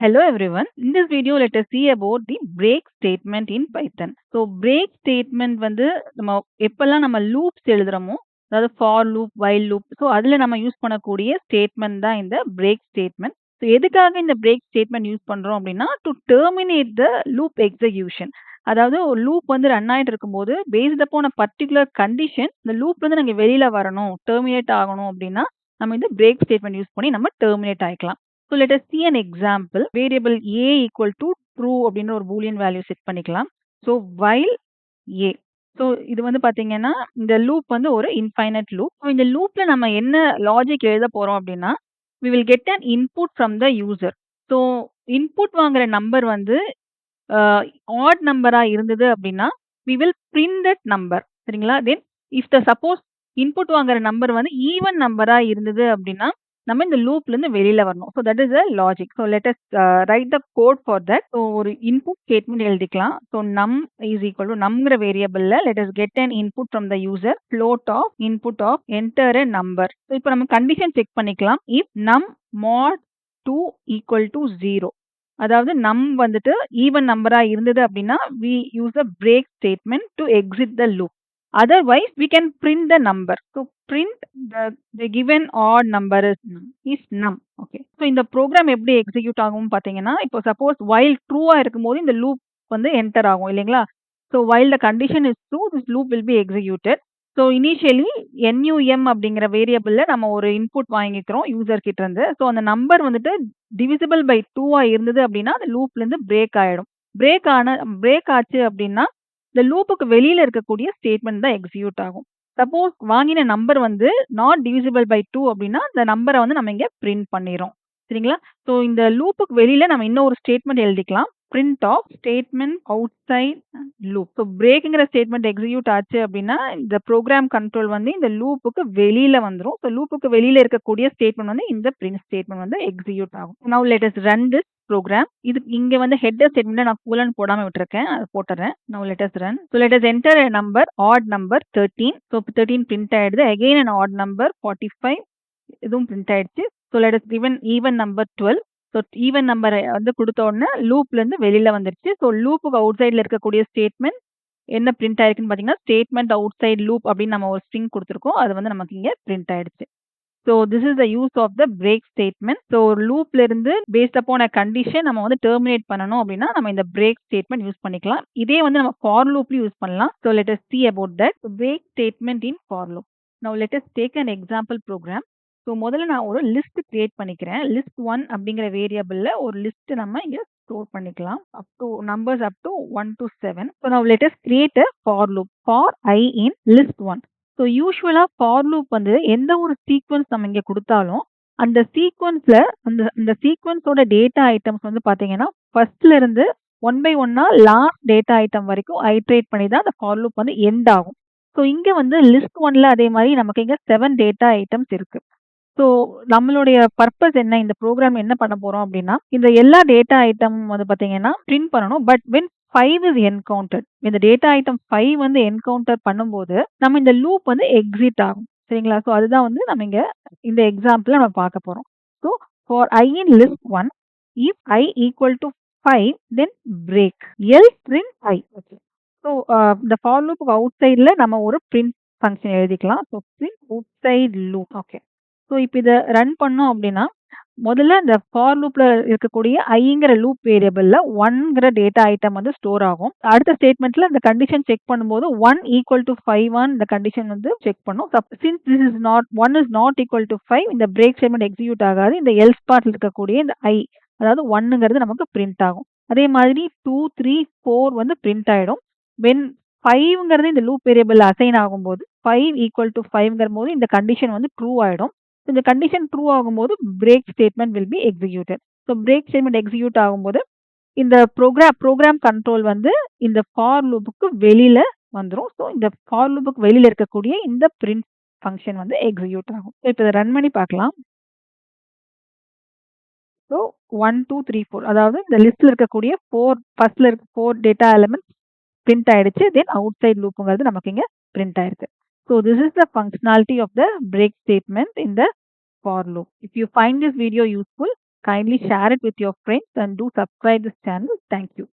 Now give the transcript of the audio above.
Hello everyone. In this video, let us see about the break statement in Python. So break statement வந்து நம்ம எப்பெல்லாம் நம்ம loops எழுதுறோமோ, அதாவது for loop, while loop. So அதில் நம்ம use பண்ணக்கூடிய ஸ்டேட்மெண்ட் தான் இந்த break statement. ஸோ எதுக்காக இந்த break statement யூஸ் பண்றோம் அப்படின்னா to terminate the loop execution. அதாவது ஒரு லூப் வந்து ரன் ஆயிட்டு இருக்கும்போது paste upon a particular condition இந்த லூப்ல இருந்து நாங்கள் வெளியில வரணும், டெர்மினேட் ஆகணும் அப்படின்னா நம்ம இந்த break statement யூஸ் பண்ணி நம்ம terminate ஆகிக்கலாம். So let us see an example. Variable a equal to true அப்படின்ற ஒரு boolean value செட் பண்ணிக்கலாம். So while a. So இது வந்து பாத்தீங்கன்னா இந்த லூப் வந்து ஒரு infinite loop. So இந்த லூப்ல நம்ம என்ன லாஜிக் எழுத போறோம் அப்படின்னா we will get an input from the user. So input வாங்குற நம்பர் வந்து odd நம்பரா இருந்தது அப்படின்னா we will print that number. சரிங்களா? Then if the suppose input வாங்குற நம்பர் வந்து ஈவன் நம்பரா இருந்தது அப்படின்னா நம்ம இந்த லூப்ல இருந்து வெளியில வரணும். So that is a logic. So let us write the code for that. So ஒரு இன்புட் ஸ்டேட்மெண்ட் எழுதிக்கலாம். So num is equal to நம்ங்கிற வேரியபிள்ல let us get an input from the user float of input of enter a number. So இப்போ நம்ம condition check பண்ணிக்கலாம். If num mod 2 equal to 0, அதாவது நம் வந்துட்டு ஈவன் நம்பரா இருந்தது அப்படின்னா we use a break statement to exit the loop. Otherwise, we can print the number. So print the given odd number is num. Okay. So இந்த program எப்படி execute ஆகும் பார்த்தீங்கன்னா இப்போ suppose while true இருக்கும்போது இந்த loop வந்து enter ஆகும் இல்லைங்களா? So while the condition is true, this loop will be executed. So initially num அப்படிங்கிற வேரியபிள்ல நம்ம ஒரு இன்புட் வாங்கிக்கிறோம் யூசர் கிட்ட இருந்து. ஸோ அந்த நம்பர் வந்துட்டு divisible by 2 இருந்தது அப்படின்னா அந்த லூப்ல இருந்து பிரேக் ஆயிடும். பிரேக் ஆச்சு அப்படின்னா இந்த லூப்புக்கு வெளியில இருக்கக்கூடிய ஸ்டேட்மெண்ட் தான் எக்ஸிக்யூட் ஆகும். சப்போஸ் வாங்கின நம்பர் வந்து நாட் டிவிசிபிள் பை 2 அப்படின்னா இந்த நம்பரை வந்து நம்ம இங்க பிரிண்ட் பண்ணிரும். சரிங்களா? ஸோ இந்த லூப்புக்கு வெளியில நம்ம இன்னொரு ஸ்டேட்மெண்ட் எழுதிக்கலாம். print of statement outside loop. So பிரேக்குங்கிற ஸ்டேட்மெண்ட் எக்ஸிக்யூட் ஆச்சு அப்படின்னா இந்த ப்ரோக்ராம் கண்ட்ரோல் வந்து இந்த லூப்புக்கு வெளியில வந்துடும். ஸோ லூப்புக்கு வெளியில இருக்கக்கூடிய ஸ்டேட்மெண்ட் வந்து இந்த பிரிண்ட் ஸ்டேட்மெண்ட் வந்து எக்ஸிக்யூட் ஆகும். Now let us run this program. இது இங்க வந்து ஹெட்டர் ஸ்டேட்மெண்ட் நான் கூலன் போடாம விட்டுருக்கேன், அதை போட்டுறேன். Now let us run. So let us enter a number, odd number 13. So 13 print ஆயிடுது. Again an odd number 45. இதுவும் பிரிண்ட் ஆயிடுச்சு. So let us given even number 12. So even நம்பரை வந்து கொடுத்த உடனே லூப்ல இருந்து வெளியில வந்துருச்சு. ஸோ லூப்புக்கு அவுட் சைட்ல இருக்கக்கூடிய ஸ்டேட்மெண்ட் என்ன பிரிண்ட் ஆயிருக்குன்னு பாத்தீங்கன்னா ஸ்டேட்மெண்ட் அவுட் சைட் லூப் அப்படின்னு நம்ம ஒரு ஸ்ட்ரிங் கொடுத்துருக்கோம். அது வந்து நமக்கு இங்க பிரிண்ட் ஆயிடுச்சு. So this is the use of the break statement. So ஒரு லூப்ல இருந்து பேஸ்ட் அப்பான் அ கண்டிஷன் நம்ம வந்து டெர்மினேட் பண்ணணும் அப்படின்னா நம்ம இந்த பிரேக் ஸ்டேட்மெண்ட் யூஸ் பண்ணிக்கலாம். இதே வந்து நம்ம ஃபார் லூப்லயும் யூஸ் பண்ணலாம். So let as see about that. Break statement in for loop. Now let us take an example program. So முதல்ல நான் ஒரு லிஸ்ட் கிரியேட் பண்ணிக்கிறேன். லிஸ்ட் 1 அப்படிங்கிற வேரியபிள்ல ஒரு லிஸ்ட் நம்ம இங்க ஸ்டோர் பண்ணிக்கலாம். Up to numbers up to 1 to 7. So now let us create a for loop for I in list 1. So யூஸ்வலா ஃபார் லூப் வந்து எந்த ஒரு சீக்வன்ஸ் நம்ம இங்க கொடுத்தாலும் அந்த சீக்வன்ஸ்ல அந்த சீக்வன்ஸோட டேட்டா ஐட்டம்ஸ் வந்து பாத்தீங்கன்னா ஃபர்ஸ்ட்ல இருந்து 1 by 1 லாஸ்ட் டேட்டா ஐட்டம் வரைக்கும் ஐட்ரேட் பண்ணி தான் அந்த ஃபார் லூப் வந்து எண்ட் ஆகும். ஸோ இங்க வந்து லிஸ்ட் 1ல அதே மாதிரி நமக்கு இங்க 7 டேட்டா ஐட்டம்ஸ் இருக்கு. ஸோ நம்மளுடைய பர்பஸ் என்ன, இந்த ப்ரோக்ராம் என்ன பண்ண போறோம் அப்படின்னா இந்த எல்லா டேட்டா ஐட்டம் வந்து பாத்தீங்கன்னா பிரிண்ட் பண்ணணும். பட் when 5 is encountered, இந்த டேட்டா ஐட்டம் 5 வந்து என்கவுண்டர் பண்ணும்போது நம்ம இந்த லூப் வந்து எக்ஸிட் ஆகும். சரிங்களா? ஸோ அதுதான் வந்து நம்ம இங்க இந்த எக்ஸாம்பிள் நம்ம பார்க்க போறோம். So for I in list 1, if I equal to 5, then break else print I. Okay. So இந்த ஃபார் லூப் அவுட் சைட்ல நம்ம ஒரு பிரிண்ட் ஃபங்க்ஷன் எழுதிக்கலாம். So print outside loop. Okay. So இப்போ இதை ரன் பண்ணோம் அப்படின்னா முதல்ல இந்த ஃபார் லூப்ல இருக்கக்கூடிய ஐங்கிற லூப் வேரியபிள்ல 1ங்கிற டேட்டா ஐட்டம் வந்து ஸ்டோர் ஆகும். அடுத்த ஸ்டேட்மெண்ட்ல இந்த கண்டிஷன் செக் பண்ணும்போது 1 ஈக்குவல் டு 5 இந்த கண்டிஷன் வந்து செக் பண்ணும். Since this is not 1 is not equal to 5, இந்த பிரேக் ஸ்டேட்மெண்ட் எக்ஸிக்யூட் ஆகாது. இந்த எல்ஸ் பார்ட்ல இருக்கக்கூடிய இந்த ஐ, அதாவது 1ங்கிறது நமக்கு பிரிண்ட் ஆகும். அதே மாதிரி 2, 3, 4 வந்து பிரிண்ட் ஆயிடும். when 5ங்கிறது இந்த லூப் வேரியபிள் அசைன் ஆகும்போது 5 ஈக்குவல் டு 5ங்கிற போது இந்த கண்டிஷன் வந்து ட்ரூ ஆயிடும். இந்த கண்டிஷன் ட்ரூ ஆகும்போது break statement will be executed. So break statement execute ஆகும்போது இந்த ப்ரோக்ராம் கண்ட்ரோல் வந்து இந்த ஃபார் லூப்புக்கு வெளியில வந்துடும். ஸோ இந்த ஃபார் லூப்புக்கு வெளியில இருக்கக்கூடிய இந்த பிரிண்ட் ஃபங்க்ஷன் வந்து எக்ஸிக்யூட் ஆகும். ஸோ இப்போ இதை ரன் பண்ணி பார்க்கலாம். ஸோ 1, 2, 3, 4 அதாவது இந்த லிஸ்ட்ல இருக்கக்கூடிய ஃபர்ஸ்ட்ல இருக்க 4 டேட்டா எலிமெண்ட்ஸ் பிரிண்ட் ஆயிடுச்சு. தென் அவுட் சைட் லூப்புங்கிறது நமக்கு இங்க பிரிண்ட் ஆயிருக்கு. So this is the functionality of the break statement in the for loop. If you find this video useful, Kindly share it with your friends and do subscribe this channel. Thank you.